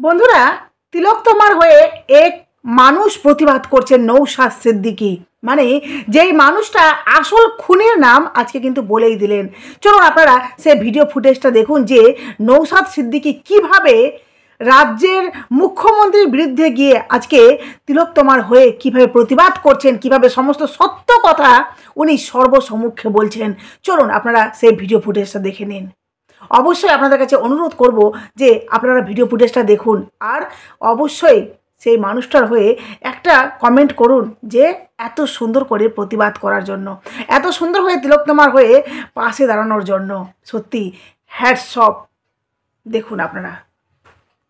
বন্ধুরা, তিলোত্তমার হয়ে এক মানুষ প্রতিবাদ করছেন, নৌশাদ সিদ্দিকী। মানে যেই মানুষটা আসল খুনের নাম আজকে কিন্তু বলেই দিলেন। চলুন আপনারা সে ভিডিও ফুটেজটা দেখুন যে নৌশাদ সিদ্দিকী কিভাবে রাজ্যের মুখ্যমন্ত্রীর বিরুদ্ধে গিয়ে আজকে তিলোত্তমার হয়ে কিভাবে প্রতিবাদ করছেন, কিভাবে সমস্ত সত্য কথা উনি সর্বসম্মুখে বলছেন। চলুন আপনারা সেই ভিডিও ফুটেজটা দেখে নিন। অবশ্যই আপনাদের কাছে অনুরোধ করব যে আপনারা ভিডিও ফুটেজটা দেখুন, আর অবশ্যই সেই মানুষটার হয়ে একটা কমেন্ট করুন যে এত সুন্দর করে প্রতিবাদ করার জন্য, এত সুন্দর হয়ে তিলোত্তমার হয়ে পাশে দাঁড়ানোর জন্য। সত্যি হ্যাটস অফ। দেখুন আপনারা।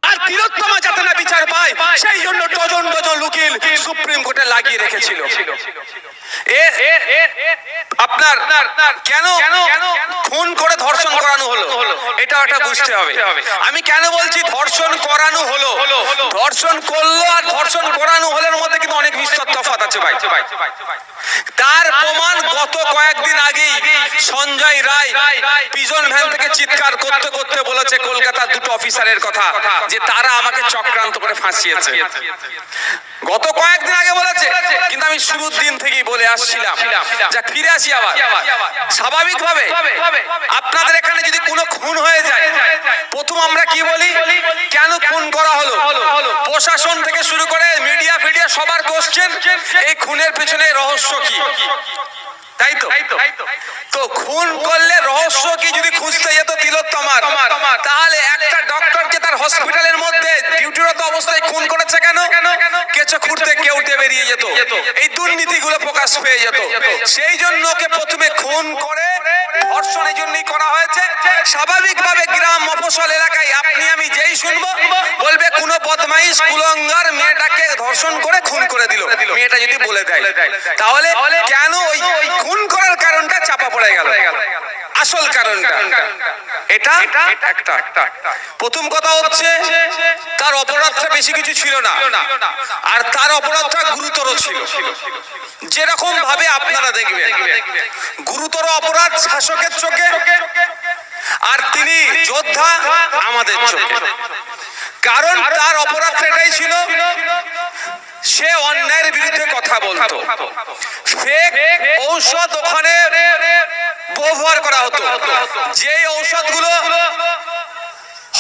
আর তিলোত্তমা যাতে না বিচার পায় সেই জন্য ডজন ডজন উকিল সুপ্রিম কোর্টে লাগিয়ে রেখেছিল। আপনার কেন খুন করে ধর্ষণ করানো হলো এটা একটা বুঝতে হবে। আমি কেন বলছি ধর্ষণ করানো হলো, ধর্ষণ করলো আর ধর্ষণ করানো হলোর মধ্যে কিন্তু অনেক বিস্তর তফাৎ আছে ভাই। তার প্রমাণ গত কয়েকদিন আগেই সঞ্জয় রায় পিজন ভ্যান থেকে চিৎকার করতে করতে বলেছে কলকাতার দুটো অফিসারের কথা যে তারা আমাকে চক্রান্ত করে ফাঁসিয়েছে। গত কয়েকদিন আগে বলেছে, কিন্তু আমি শুরুর দিন থেকেই বলে আসছিলাম। যা ফিরে আসি আবার স্বাভাবিকভাবে, আপনাদের এখানে যদি কোনো খুন হয়ে যায় প্রথম আমরা কি বলি, কেন খুন করা হলো? প্রশাসন থেকে শুরু করে মিডিয়া ফিডিয়া সবার কোশ্চেন এই খুনের পেছনে রহস্য কি, তাই তো? তো খুন করলে রহস্য কি যদি খুঁজতে যেত তিলোত্তমার, তাহলে একটা ডক্টরকে তার হসপিটালের মধ্যে ডিউটিরত অবস্থায় খুন করেছে কেন? কেঁচো খুঁড়তে কেউটে বেরিয়ে যেত, এই দুর্নীতিগুলো প্রকাশ পেয়ে যেত। সেই জন্য ওকে প্রথমে খুন করে ধর্ষণের জন্যই করা হয়েছে। স্বাভাবিকভাবে গ্রাম মফস্বল এলাকায় আপনি আমি যেই শুনবো বলবে কোনো বদমাইশ কুলঙ্গার মেয়েটাকে ধর্ষণ করে খুন করে দিল, মেয়েটা যদি বলে দেয়। তাহলে কেন ওই খুন করার কারণটা চাপা পড়ে গেল? আসল কারণটা এটা একটা। প্রথম কথা হচ্ছে তার অপরাধটা বেশি কিছু ছিল না, আর তার অপরাধটা গুরুতর ছিল। যেরকম ভাবে আপনারা দেখবেন গুরুতর অপরাধ শাসকের চোখে, আর তিনি যোদ্ধা আমাদের চোখে। কারণ তার অপরাধটা এটাই ছিল, সে অন্যায়ের বিরুদ্ধে কথা বলতো। ফেক ঔষধ ওখানে ব্যবহার করা হতো, যে ঔষধগুলো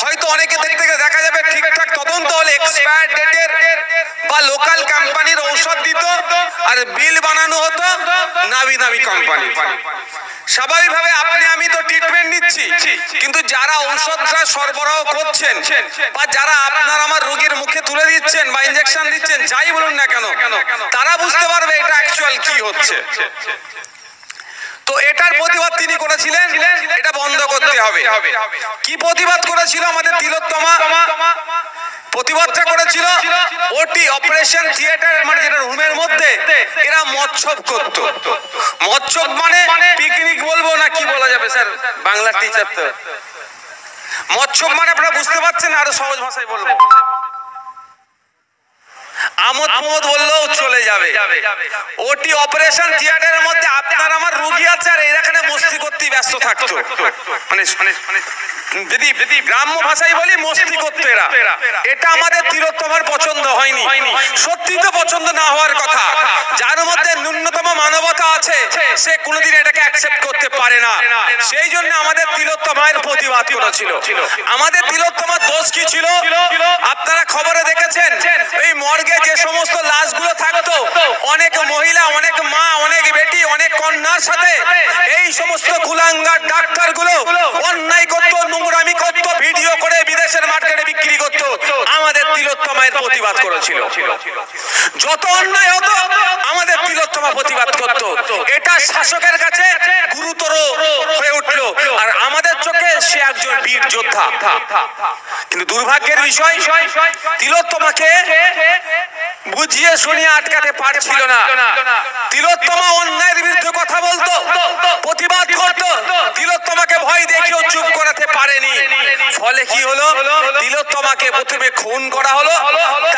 হয়তো অনেকে দেখতে দেখা যাবে ঠিকঠাক তদন্ত হলে এক্সপায়ার ডেটের বা লোকাল কোম্পানির ঔষধ দিত, আর বিল বানানো হতো নামি দামি কোম্পানি। স্বাভাবিকভাবে আপনি আমি তো ট্রিটমেন্ট নিচ্ছি, কিন্তু যারা ঔষধটা সরবরাহ করছেন বা যারা আপনার আমার রোগীর মুখে তুলে দিচ্ছেন বা ইনজেকশন দিচ্ছেন, যাই বলুন না কেন, তারা বুঝতে পারবে এটা অ্যাকচুয়াল কি হচ্ছে। তো এটার প্রতিবাদ তিনি করেছিলেন, এটা বন্ধ করতে হবে। কি প্রতিবাদ করেছিল আমাদের তিলোত্তমা? প্রতিবাদটা করেছিল ওটি অপারেশন থিয়েটার, মানে যেটা রুমের মধ্যে এরা মৎসব করত। মৎসব মানে পিকনিক বলবো না কি বলা যাবে স্যার, বাংলার টিচার তো। মৎসব মানে আপনারা বুঝতে পারছেন, আরো সহজ ভাষায় বলবো আমোদ প্রমোদ বললেও চলে যাবে। ওটি অপারেশন থিয়েটারের মধ্যে আপনার আমার রোগী আছে, আর এখানে মস্তি করতে ব্যস্ত থাকতো। মানে যদি গ্রাম্য ভাষায় বলি মস্তি করতো এরা। এটা আমাদের তিলোত্তমার পছন্দ হয়নি। সত্যি তো পছন্দ না হওয়ার কথা। যার মধ্যে ন্যূনতম মানবতা আছে সে কোনোদিন এটাকে অ্যাকসেপ্ট করতে পারে না। সেই জন্য আমাদের তিলোত্তমার প্রতিবাদ করেছিল। আমাদের তিলোত্তমার দোষ কি ছিল? আপনারা খবরে দেখেছেন এই মর্গে যে সমস্ত লাশগুলো থাকতো, অনেক মহিলা, অনেক মা, অনেক বেটি, অনেক কন্যার সাথে এই সমস্ত কুলাঙ্গার ডাক্তারগুলো অন্যায় করতো, নোংরামি করতো, ভিডিও করে বিদেশের মার্কেটে বিক্রি করতো। আমাদের তিলোত্তমার প্রতিবাদ করেছিল। যত অন্যায় হতো আমাদের তিলোত্তমা প্রতিবাদ করতো। এটা শাসকের কাছে গুরুতর হয়ে উঠলো, আর আমাদের চোখে সে একজন বীর যোদ্ধা। কিন্তু দুর্ভাগ্যের বিষয় তিলোত্তমাকে বুঝিয়ে শুনিয়ে আটকাতে পারছিল না। তিলোত্তমা অন্যায়ের বিরুদ্ধে কথা বলতো, প্রতিবাদ করত, তিলোত্তমাকে ভয় দেখিয়েও চুপ করাতে পারেনি। ফলে কি হলো? তিলোত্তমাকে প্রথমে খুন করা হলো,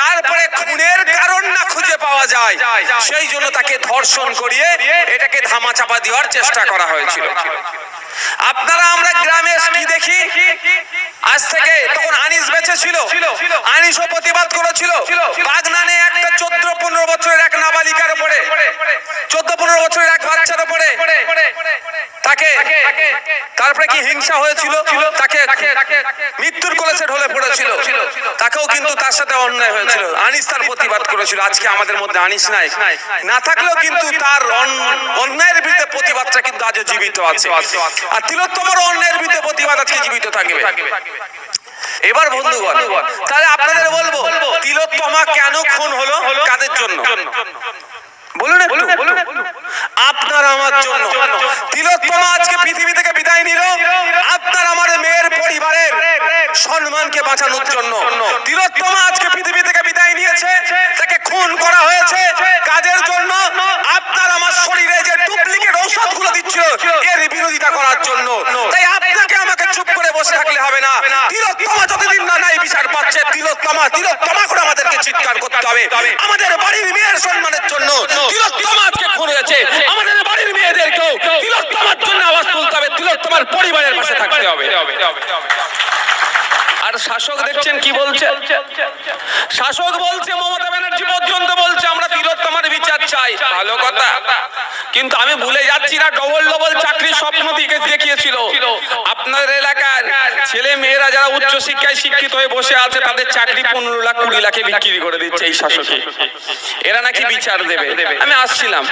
তারপরে খুনের কারণ না খুঁজে পাওয়া যায় সেই জন্য তাকে ধর্ষণ করিয়ে এটাকে ধামাচাপা দেওয়ার চেষ্টা করা হয়েছিল। আপনারা আমরা গ্রামে কি দেখি, আজ থেকে তখন আনিস বেঁচে ছিল, আনিসও প্রতিবাদ করেছিল বাগনানে একটা 14-15 বছরের এক নাবালিকার উপরে, 14-15 বছরের এক বাচ্চার উপরে তাকে, তারপরে কি হিংসা হয়েছিল, তাকে মৃত্যুর কোলে ঢলে পড়েছিল, তাকেও কিন্তু তার সাথে অন্যায় হয়েছিল, আনিস তার প্রতিবাদ করেছিল। আজকে আমাদের মধ্যে আনিস নাই, না থাকলেও কিন্তু তার অন্যায়ের বিরুদ্ধে প্রতিবাদটা কিন্তু আজও জীবিত আছে। আর তিলোত্তমার অন্যায়ের বিরুদ্ধে প্রতিবাদ আজকে জীবিত থাকবে। এবার বন্ধুগণ, তাহলে আপনাদের বলবো তিলোত্তমা কেন খুন হলো, কাদের জন্য বলুন একটু, আপনার আমার জন্য। তিলোত্তমা আজকে পৃথিবী থেকে বিদায় নিল আপনার আমার মেয়ের পরিবারের সম্মানকে বাঁচানোর জন্য। তিলোত্তমা আজকে পৃথিবী থেকে বিদায় নিয়েছে, তাকে খুন করা হয়েছে কাদের জন্য? আপনার আমার শরীরে যে ডুপ্লিকেট ঔষধগুলো দিচ্ছিল এর বিরোধিতা করার জন্য। তাই আপনাকে আমাকে চুপ করে বসে থাকলে হবে না। তিলোত্তমা যতদিন না নাই বিচার পাচ্ছে, তিলোত্তমা তিলোত্তমা করে আমাদেরকে চিৎকার করতে হবে। আমাদের বাড়ির মেয়ের সম্মানের জন্য তিলোত্তমা আজকে খুন হয়েছে, আমাদের বাড়ির মেয়েদেরকেও তিলোত্তমার জন্য আওয়াজ তুলতে হবে, তিলোত্তমার পরিবারের পাশে থাকতে হবে। আর শাসক দেখছেন কি বলছে, শাসক বলছে, মমতা ব্যানার্জি পর্যন্ত বলছে আমরা তিলোত্তমার বিচার চাই। ভালো কথা, কিন্তু আমি ভুলে যাচ্ছি না ডবল ডবল চাকরির স্বপ্ন দেখিয়েছিল আপনাদের এলাকার ছেলে মেয়েরা যারা উচ্চ শিক্ষায় শিক্ষিত হয়ে বসে আছে, তাদের চাকরি 15 লাখ 20 লাখে বিক্রি করে দিচ্ছে এই শাসকে। এরা নাকি বিচার দেবে। আমি আসছিলাম,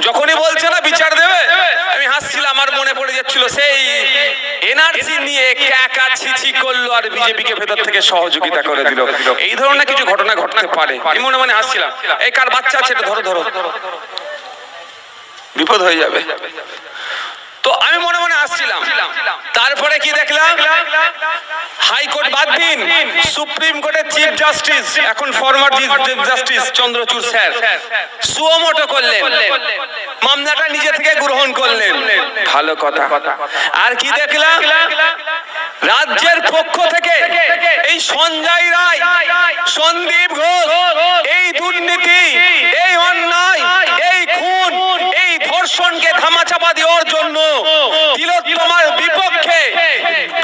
যখনই বলছে না বিচার দেবে আমি হাসছিলাম, আমার মনে পড়ে যাচ্ছিল সেই এনআরসি নিয়ে একা ছিছি করলো আর বিজেপিকে ভেতর থেকে সহযোগিতা করে দিল। এই ধরনের কিছু ঘটনা ঘটতে পারে, আমি মনে মনে হাসছিলাম। এই কার বাচ্চা আছে এটা ধরো ধরো, বিপদ হয়ে যাবে। তো আমি মনে মনে আসছিলাম, তারপরে কি দেখলাম, হাইকোর্ট বাদ দিন, সুপ্রিম কোর্টের চিফ জাস্টিস, এখন former chief justice Chandrachud sir suo motu করলেন, মামলাটা নিজে থেকে গ্রহণ করলেন। ভালো কথা। আর কি দেখলাম, রাজ্যের পক্ষ থেকে এই সঞ্জয় রায়, সন্দীপ ঘোষ, এই দুর্নীতি, এই অন্যায়, এই খুন, এই ধর্ষণকে ধামাচাপা দেওয়ার জন্য, তিলোত্তমার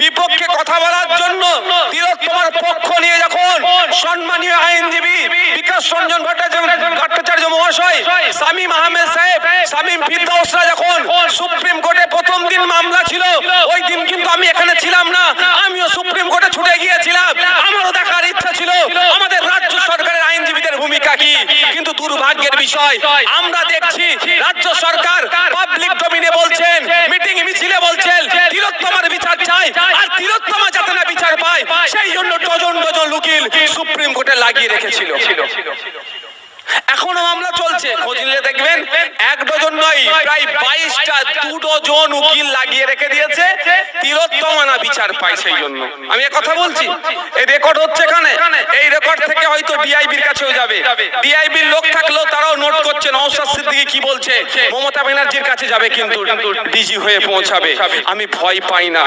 বিপক্ষে কথা বলার জন্য, তিলোত্তমার পক্ষ নিয়ে যখন সম্মানীয় আইনজীবী বিকাশ রঞ্জন ভট্টাচার্য মহাশয়, শামীম আহমেদ সাহেব, শামীম ফিরদৌসরা যখন সুপ্রিম কোর্টে প্রথম দিন মামলা ছিল, ওই দিন কিন্তু আমি এখানে ছিলাম না, আমিও সুপ্রিম কোর্টে ছুটে গিয়েছিলাম। আমারও দেখার ইচ্ছা ছিল আমাদের রাজ্য সরকারের আইনজীবীদের ভূমিকা কি, কিন্তু দুর্ভাগ্যের বিষয় আমরা দেখছি রাজ্য সরকার পাবলিক ডোমেইনে বলছেন, মিটিং মিছিলে বলছেন তিলোত্তমার বিচার চাই, আর তিলোত্তমা যাতে না বিচার পায় সেই জন্য ডজন ডজন উকিল সুপ্রিম কোর্টে লাগিয়ে রেখেছিল। এখনো মামলা চলছে, খোঁজ নিলে দেখবেন 1 ডজন নয়, প্রায় 22টা 2 ডজন উকিল লাগিয়ে রেখে দিয়েছে তিলোত্তমা না বিচার পায় সেই জন্য। আমি এই কথা বলছি, এই রেকর্ড হচ্ছে এখানে, এই রেকর্ড থেকে হয়তো ডিআইবির কাছেও যাবে, ডিআইবির লোক থাকলেও তারাও নোট করছে নওশাদ সিদ্দিকী কি বলছে, মমতা ব্যানার্জির কাছে যাবে কিন্তু ডিজি হয়ে পৌঁছাবে। আমি ভয় পাই না,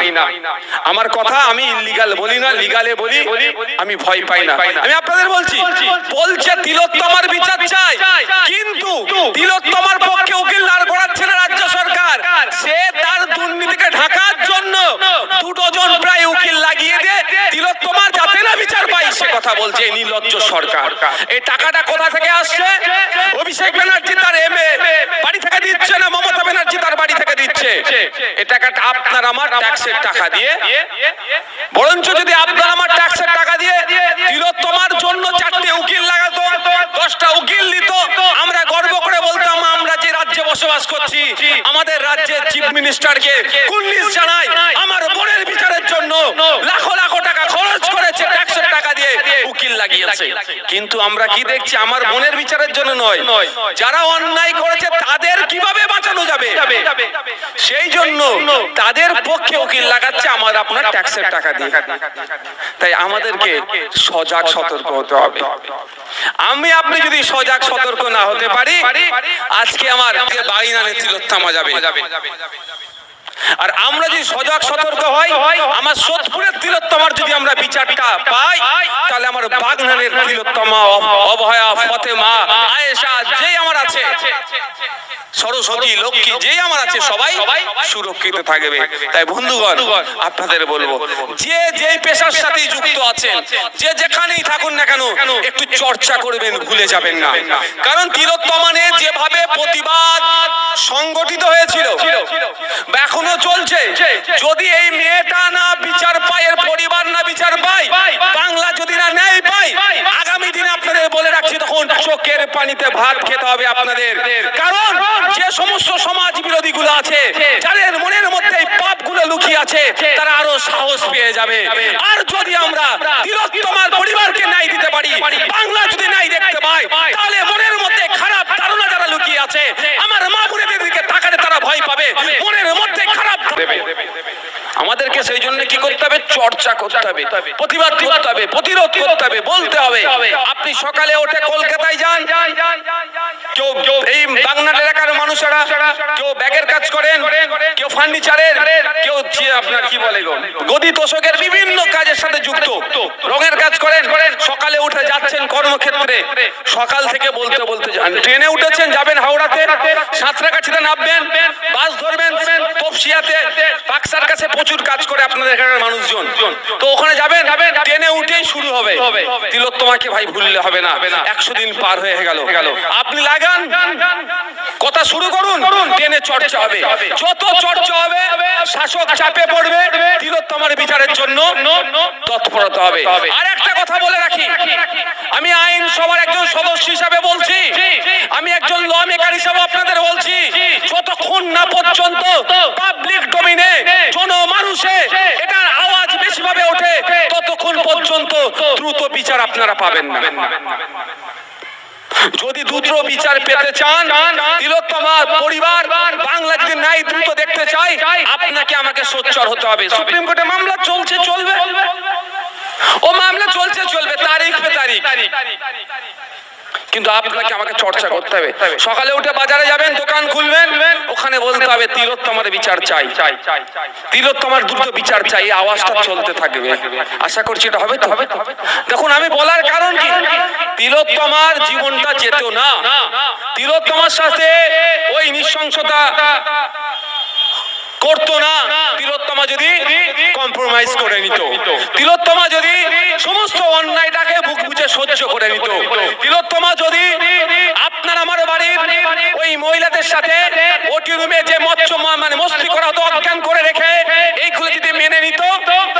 আমার কথা আমি ইলিগাল বলি না, লিগালে বলি, আমি ভয় পাই না। আমি আপনাদের বলছি, বলছে তিলোত্তমার বিচার চাই, কিন্তু তিলোত্তমার পক্ষে উকিল দাঁড় করাচ্ছে না রাজ্য সরকার। সে তার দুর্নীতিকে ঢাকার জন্য 2 ডজন প্রায় উকিল লাগিয়ে দিয়ে তিলোত্তমার যাতে না বিচার পাই সে কথা বলছে এই নির্লজ্জ সরকার। এই টাকাটা কোথা থেকে আসছে? অভিষেক ব্যানার্জি তার এমএ বাড়ি থেকে দিচ্ছে না, মমতা ব্যানার্জি তার বাড়ি থেকে দিচ্ছে। এই টাকাটা আপনার আমার ট্যাক্সের টাকা দিয়ে, বরঞ্চ যদি আপনার আমার ট্যাক্সের টাকা দিয়ে তিলোত্তমার জন্য 4টে উকিল লাগাতো, 10টা উকিল দিত, আমরা গর্ব করে বলতাম আমরা যে রাজ্যে বসবাস করছি, আমাদের রাজ্যের চিফ মিনিস্টারকে কুর্নিশ জানাই, আমার বোনের বিচারের জন্য লাখ লাখ টাকা খরচ করেছে ট্যাক্সের টাকা দিয়ে উকিল লাগিয়েছে। কিন্তু আমরা কি দেখছি, আমার বোনের বিচারের জন্য নয়, যারা অন্যায় করেছে তাদের কিভাবে বাঁচানো যাবে সেই জন্য তাদের পক্ষে উকিল লাগাচ্ছে আমার আপনার ট্যাক্সের টাকা দিয়ে। তাই আমাদেরকে সজাগ সতর্ক হতে হবে। আমি আপনি যদি সজাগ সতর্ক না হতে পারি, আজকে আমার বাগিনানে তিলোত্তমা যাবে। আর আমরা যদি সজাগ সতর্ক হই, আমার সোদপুরের তিলোত্তমার যদি আমরা বিচারটা পাই, তাহলে আমার বাগনানের তিলোত্তমা, অভয়া, ফতেমা, আয়েশা যেই আমার আছে সরস্বতী, লক্ষ্মী যেই আমার আছে সবাই সুরক্ষিত থাকবে। তাই বন্ধুগণ আপনাদের বলবো, যে যেই পেশার সাথে যুক্ত আছেন, যে যেখানেই থাকুন না কেন, একটু চর্চা করবেন, ভুলে যাবেন না। কারণ তিলোত্তমানে যেভাবে প্রতিবাদ সংগঠিত হয়েছিল বা এখনো চলছে, যদি এই মেয়েটা না বিচার পায়, এর পরিবার না বিচার পায়, বাংলা যদি না ন্যায় পায়, আগামী দিনে আপনাদের বলে রাখছি, তখন চোখের পানিতে ভাত খেতে হবে আপনাদের। কারণ যে সমস্ত সমাজ বিরোধী গুলো আছে, যাদের মনের মধ্যে পাপ গুলো লুকিয়ে আছে, তারা আরো সাহস পেয়ে যাবে। আর যদি আমরা তিলোত্তমার পরিবারকে ন্যায় দিতে পারি, বাংলা যদি ন্যায় দেখতে পায়, তাহলে মনের মধ্যে খারাপ ধারণা যারা লুকিয়ে আছে, আমার মা বোনেদের দিকে তাকালে তারা ভয় পাবে, মনের মধ্যে খারাপ দেবে। আমাদেরকে সেই জন্য কি করতে হবে? চর্চা করতে হবে, প্রতিবাদ করতে হবে, প্রতিরোধ করতে হবে, বলতে হবে। আপনি সকালে উঠে কলকাতায় যান, কেউ এই বাংলা এলাকার মানুষেরা, কেউ ব্যাগের কাজ করেন, কেউ ফার্নিচারের, কেউ আপনার কি বলে গদি তোষকের বিভিন্ন কাজের সাথে যুক্ত, রঙের কাজ করেন। সকালে উঠে যাচ্ছেন কর্মক্ষেত্রে, সকাল থেকে বলতে বলতে যান। ট্রেনে উঠেছেন, যাবেন হাওড়াতে, সাঁতরাগাছিতে নামবেন, বাস ধরবেন তপসিয়াতে, বাক্সার কাছে প্রচুর কাজ করে আপনাদের এখানের মানুষজন, তো ওখানে যাবেন, ট্রেনে উঠেই শুরু হবে। তিলোত্তমাকে ভাই ভুললে হবে না, 100 দিন পার হয়ে গেল, আপনি লাগান, কথা শুরু করুন, ট্রেনে চর্চা হবে। যত চর্চা হবে, শাসক চাপে পড়বে, তিলোত্তমার বিচারের জন্য তৎপরতা হবে। আর একটা কথা বলে রাখি, আমি আইন সভার একজন সদস্য হিসাবে বলছি, আমি একজন ল মেকার হিসাবে আপনাদের বলছি, যতক্ষণ না পর্যন্ত পাবলিক ডোমেইনে জনমানুষে এটার আওয়াজ বেশি ভাবে ওঠে, ততক্ষণ পর্যন্ত দ্রুত বিচার আপনারা পাবেন না। যদি দ্রুত বিচার পেতে চান, তিলোত্তমার পরিবার বাংলা যদি ন্যায় দ্রুত দেখতে চাই, আপনাকে আমাকে সোচ্চার হতে হবে। সুপ্রিম কোর্টে মামলা চলছে, চলবে, ও মামলা চলছে, চলবে, তারিখ পে তারিখ, কিন্তু আপনাকে আমাকে চর্চা করতে হবে। সকালে উঠে বাজারে যাবেন, দোকান খুলবেন, ওখানে বলতে হবে তিলোত্তমার বিচার চাই, তিলোত্তমার দ্রুত বিচার চাই, এই আওয়াজটা চলতে থাকবে। আশা করছি এটা হবে তো। দেখুন, আমি বলার কারণ কি, তিলোত্তমার জীবনটা যেত না, তিলোত্তমার সাথে ওই নৃশংসতা করতো না, তিলোত্তমা যদি কম্প্রোমাইজ করে নিত, তিলোত্তমা যদি সমস্ত অন্যায়টাকে বুক বুঝে সহ্য করে নিত, তিলোত্তমা যদি আপনার আমার বাড়ির ওই মহিলাদের সাথে ওটি রুমে যে মস্তি করা হতো, অজ্ঞান করে রেখে এইগুলো যদি মেনে নিত,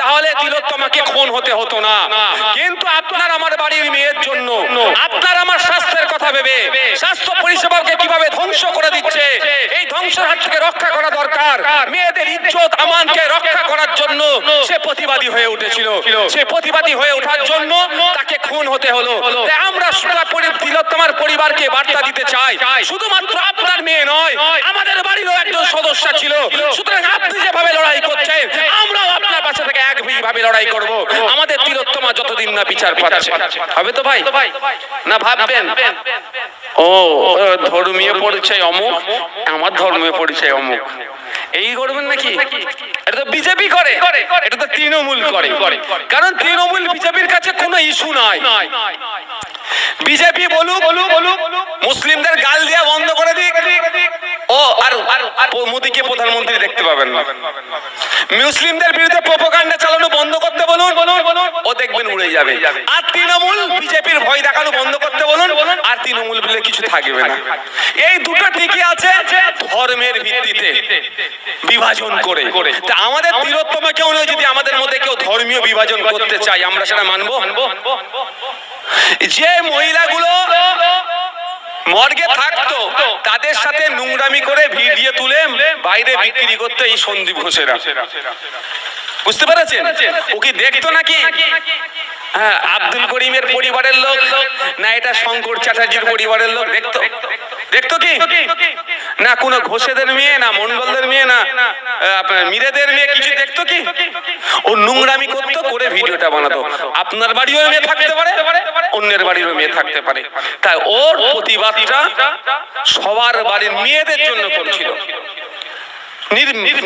তাহলে তিলোত্তমাকে খুন হতে হতো না। কিন্তু আপনার আমার বাড়ির মেয়ের জন্য, আপনার আমার স্বাস্থ্যের কথা ভেবে, স্বাস্থ্য পরিষেবাকে কিভাবে ধ্বংস করে দিচ্ছে, এই ধ্বংসের হাত থেকে রক্ষা করা দরকার। মেয়েদের ইজ্জত আমানকে রক্ষা করার জন্য সে প্রতিবাদী হয়ে উঠেছিল, সে প্রতিবাদী হয়ে ওঠার জন্য তাকে খুন হতে হলো। তাই আমরা তিলোত্তমার পরিবারকে বার্তা দিতে চাই, শুধুমাত্র আপনার মেয়ে নয়, আমাদের বাড়িরও একজন সদস্য ছিল। সুতরাং আপনি যেভাবে লড়াই করছেন, আমরাও আপনার পাশে থেকে একভাবে লড়াই করব। আমাদের তিলোত্তমা যতদিন না বিচার পাচ্ছে, হবে তো ভাই? না ভাববেন ও ধর্মীয় পরিচয় অমুক, আমার ধর্মীয় পরিচয় অমুক, এই করবেন নাকি? এটা তো বিজেপি করে, এটা তো তৃণমূল করে। কারণ তৃণমূল বিজেপির কাছে কোনো ইস্যু নাই। বিজেপি বলুক মুসলিমদের গাল দেওয়া বন্ধ করে দিক, ও আর মোদীকে প্রধানমন্ত্রী দেখতে পাবেন না। মুসলিমদের বিরুদ্ধে প্রোপাগান্ডা চালানো বন্ধ করতে বলুন, ও দেখবেন উড়ে যাবে। আর তৃণমূল বিজেপির ভয় দেখানো বন্ধ করতে বলুন, আর তৃণমূল বলে কিছু থাকবে না। এই দুটো ঠিকই আছে, ধর্মের ভিত্তিতে বিভাজন করে। তা আমাদের তিলোত্তমা কেউ নয়, যদি আমাদের মধ্যে কেউ ধর্মীয় বিভাজন করতে চাই, আমরা সেটা মানবো? যে মহিলাগুলো মর্গে থাকতো, তাদের সাথে নোংরামি করে ভিডিও তুলে বাইরে বিক্রি করতে এই সন্দীপ ঘোষেরা, বুঝতে পেরেছেন? ও কি দেখতো নাকি? হ্যাঁ, আব্দুল করিমের পরিবারের লোক না এটা শঙ্কর চ্যাটার্জির পরিবারের লোক দেখতো? দেখতো কি না? কোনো ঘোষেদের মেয়ে না, মন্ডলদের মেয়ে না, আপনার মীরেদের মেয়ে কিছু দেখতো কি? ও নোংরামি করতো, করে ভিডিওটা বানাতো। আপনার বাড়িও মেয়ে থাকতে পারে, অন্যের বাড়িরও মেয়ে থাকতে পারে। তাই ওর প্রতিবাদটা সবার বাড়ির মেয়েদের জন্য করছিল,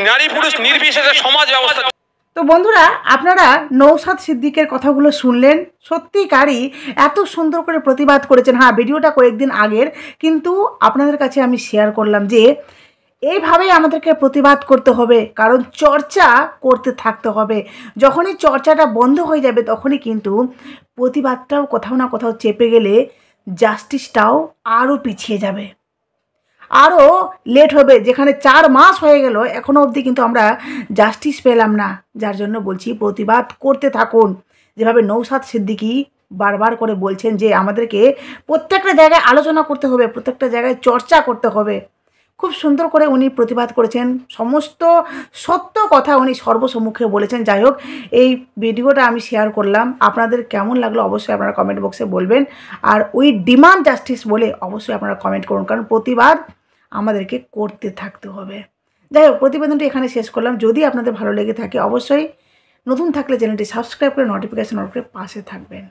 নারী পুরুষ নির্বিশেষে সমাজ ব্যবস্থা। তো বন্ধুরা, আপনারা নওশাদ সিদ্দিকের কথাগুলো শুনলেন, সত্যিকারই এত সুন্দর করে প্রতিবাদ করেছেন। হ্যাঁ, ভিডিওটা কয়েকদিন আগের, কিন্তু আপনাদের কাছে আমি শেয়ার করলাম যে এইভাবেই আমাদেরকে প্রতিবাদ করতে হবে, কারণ চর্চা করতে থাকতে হবে। যখনই চর্চাটা বন্ধ হয়ে যাবে তখনই কিন্তু প্রতিবাদটাও কোথাও না কোথাও চেপে গেলে জাস্টিসটাও আরও পিছিয়ে যাবে, আরও লেট হবে। যেখানে 4 মাস হয়ে গেল এখনও অবধি কিন্তু আমরা জাস্টিস পেলাম না। যার জন্য বলছি প্রতিবাদ করতে থাকুন। যেভাবে নওশাদ সিদ্দিকী বারবার করে বলছেন যে আমাদেরকে প্রত্যেকটা জায়গায় আলোচনা করতে হবে, প্রত্যেকটা জায়গায় চর্চা করতে হবে। খুব সুন্দর করে উনি প্রতিবাদ করেছেন, সমস্ত সত্য কথা উনি সর্বসম্মুখে বলেছেন। যাই হোক, এই ভিডিওটা আমি শেয়ার করলাম, আপনাদের কেমন লাগলো অবশ্যই আপনারা কমেন্ট বক্সে বলবেন। আর উই ডিমান্ড জাস্টিস বলে অবশ্যই আপনারা কমেন্ট করুন, কারণ প্রতিবাদ আমাদেরকে করতে থাকতে হবে। যাই হোক, প্রতিবেদনটি এখানে শেষ করলাম। যদি আপনাদের ভালো লেগে থাকে অবশ্যই নতুন থাকলে চ্যানেলটি সাবস্ক্রাইব করে নোটিফিকেশন অন করে পাশে থাকবেন।